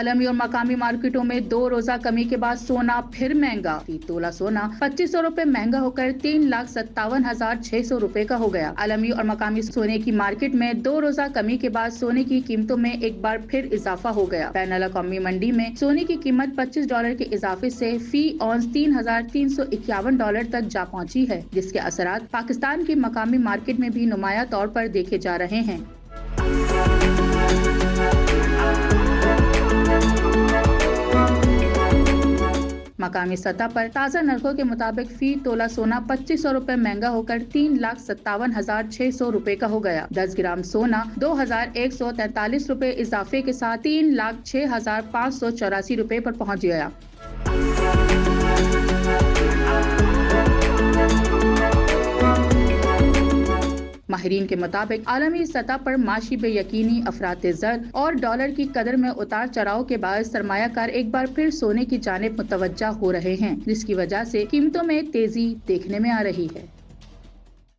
आलमी और मकामी मार्केटों में 2 रोजा कमी के बाद सोना फिर महंगा। फी तोला सोना 2500 रूपए महंगा होकर 3,57,600 रूपए का हो गया। आलमी और मकामी सोने की मार्केट में 2 रोजा कमी के बाद सोने की कीमतों में एक बार फिर इजाफा हो गया। बैनुल अक़वामी मंडी में सोने की कीमत $25 के इजाफे से फी औंस $3,351 तक जा पहुंची है, जिसके असरात पाकिस्तान की मकामी मार्केट में भी नुमाया तौर पर देखे जा रहे हैं। मकामी सतह पर ताज़ा नरखों के मुताबिक फी तोला सोना 2500 रूपए महंगा होकर 3,57,600 रूपए का हो गया। 10 ग्राम सोना 2,143 रूपए इजाफे के साथ 3,06,584 रूपए पर पहुंच गया। माहिरीन के मुताबिक आलमी सतह पर माशी बेयकीनी, अफरात ज़र और डॉलर की कदर में उतार चढ़ाव के बाद सरमायाकार एक बार फिर सोने की जानिब मुतवज्जा हो रहे हैं, जिसकी वजह से कीमतों में तेजी देखने में आ रही है।